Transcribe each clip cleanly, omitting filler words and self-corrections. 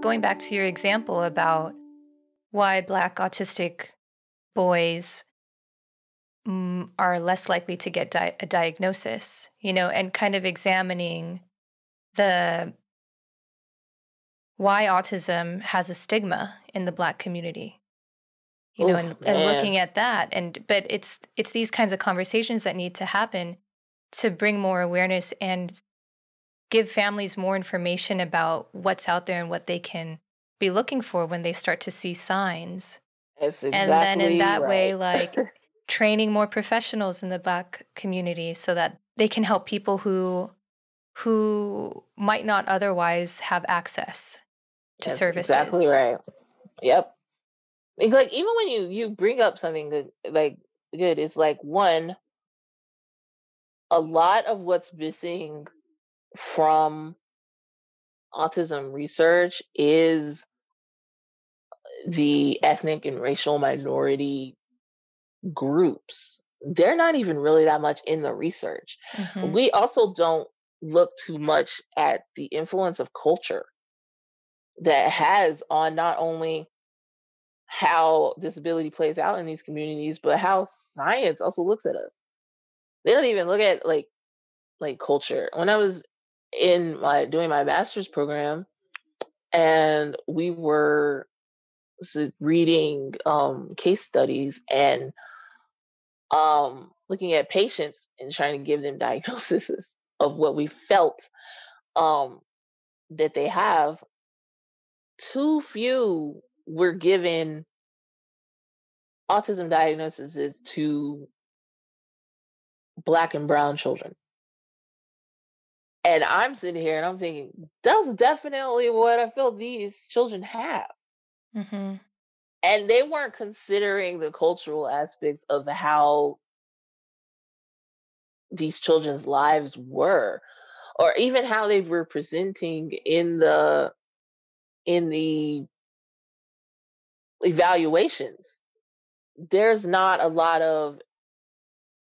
going back to your example about why Black autistic boys are less likely to get a diagnosis, and kind of examining the why autism has a stigma in the Black community, and looking at that. But it's these kinds of conversations that need to happen to bring more awareness and give families more information about what's out there and what they can be looking for when they start to see signs. That's exactly and then in that right. way, like training more professionals in the Black community so that they can help people who might not otherwise have access to That's services. exactly right. Yep. Like even when you bring up something good, it's like one, a lot of what's missing from autism research is the ethnic and racial minority groups. They're not even really that much in the research. Mhm. We also don't look too much at the influence of culture that has on not only how disability plays out in these communities, but how science also looks at us. They don't even look at like culture. When I was doing my master's program, and we were reading case studies and looking at patients and trying to give them diagnoses of what we felt that they have, too few were given autism diagnoses to Black and brown children. And I'm sitting here and I'm thinking, that's definitely what I feel these children have. Mm-hmm. And they weren't considering the cultural aspects of how these children's lives were, or even how they were presenting in the evaluations. There's not a lot of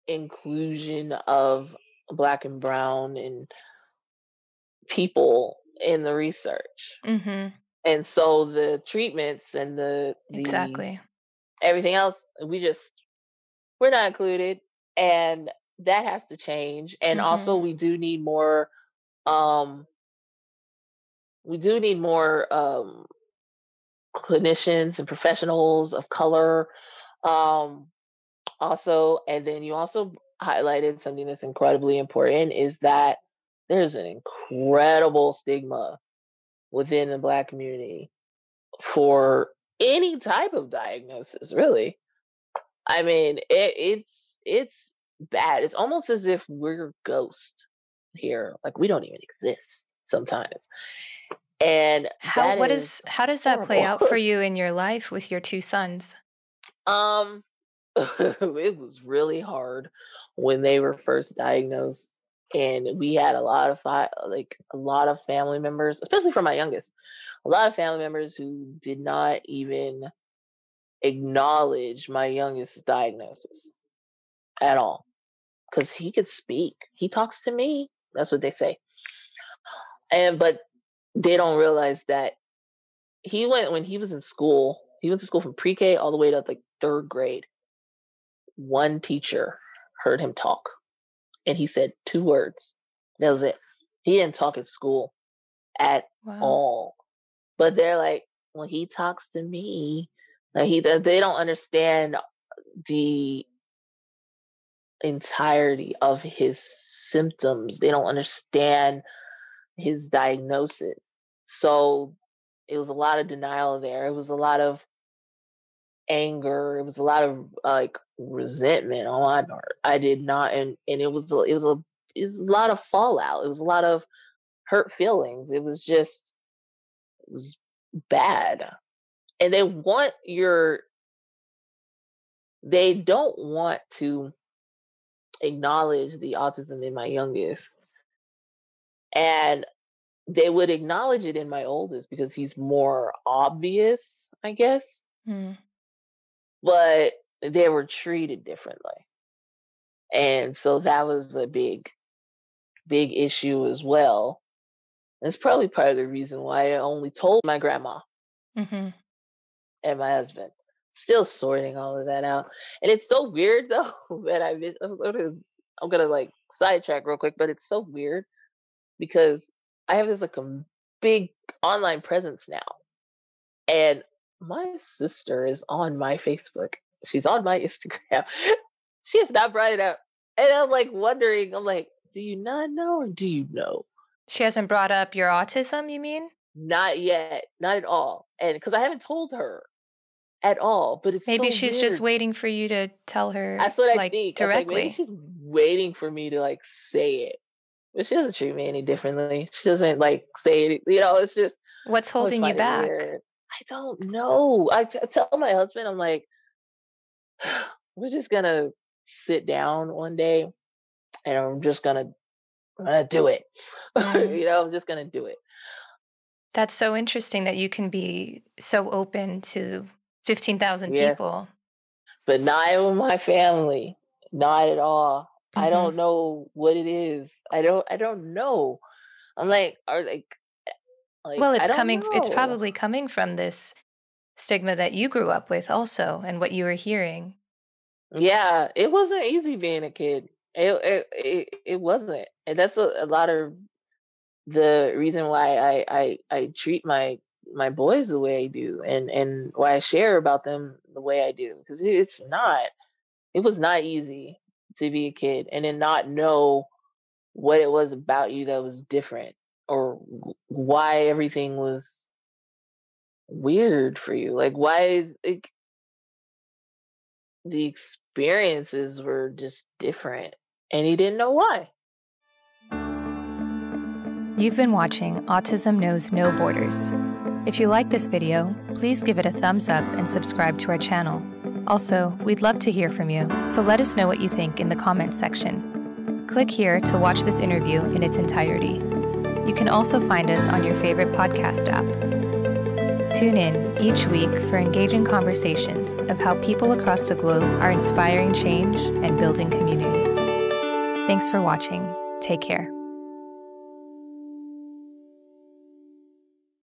inclusion of Black and brown and people in the research. Mm-hmm. And so the treatments and the Exactly. everything else, we're not included, and that has to change. And also we do need more clinicians and professionals of color. Also, and then you also highlighted something that's incredibly important, is that there's an incredible stigma within the Black community for any type of diagnosis, really. I mean, it's bad. It's almost as if we're ghost here. Like we don't even exist sometimes. And how does that play out for you in your life with your two sons? It was really hard when they were first diagnosed, and we had a lot of family members, especially for my youngest, a lot of family members who did not even acknowledge my youngest's diagnosis at all, because he could speak. He talks to me. That's what they say. But they don't realize that when he was in school, he went to school from pre-K all the way to like third grade. One teacher heard him talk, and he said 2 words. That was it. He didn't talk at school at all. But they're like, well, he talks to me. Like they don't understand the entirety of his symptoms. They don't understand his diagnosis. So it was a lot of denial there. It was a lot of anger. It was a lot of like resentment on my part. I did not, and it was a lot of fallout. It was a lot of hurt feelings. It was bad. And they don't want to acknowledge the autism in my youngest. And they would acknowledge it in my oldest because he's more obvious, I guess. But they were treated differently. And so that was a big issue as well. It's probably part of the reason why I only told my grandma Mm-hmm. and my husband. Still sorting all of that out. And it's so weird though that I'm gonna like sidetrack real quick, but it's so weird because I have this like a big online presence now. And my sister is on my Facebook. She's on my Instagram. She has not brought it up. And I'm like wondering, I'm like, do you not know or do you know? She hasn't brought up your autism, you mean? Not yet. Not at all. And because I haven't told her at all, but it's Maybe so she's weird. just waiting for you to tell her. That's what I like, think. Directly. I was like, maybe she's waiting for me to like say it. But she doesn't treat me any differently. She doesn't like say it. It's just. What's holding you back? Weird. I don't know. I tell my husband, I'm like, we're just gonna sit down one day and I'm gonna do it. I'm just gonna do it. That's so interesting that you can be so open to 15,000 people. But not with my family. Not at all. Mm-hmm. I don't know what it is. I don't know. I'm like, well, it's probably coming from this stigma that you grew up with also and what you were hearing. Yeah, it wasn't easy being a kid. It wasn't. And that's a lot of the reason why I treat my boys the way I do and why I share about them the way I do. Because it was not easy to be a kid and then not know what it was about you that was different or why everything was weird for you. Like why the experiences were just different and he didn't know why. You've been watching Autism Knows No Borders. If you like this video, please give it a thumbs up and subscribe to our channel. Also, we'd love to hear from you, so let us know what you think in the comments section. Click here to watch this interview in its entirety. You can also find us on your favorite podcast app. Tune in each week for engaging conversations of how people across the globe are inspiring change and building community. Thanks for watching. Take care.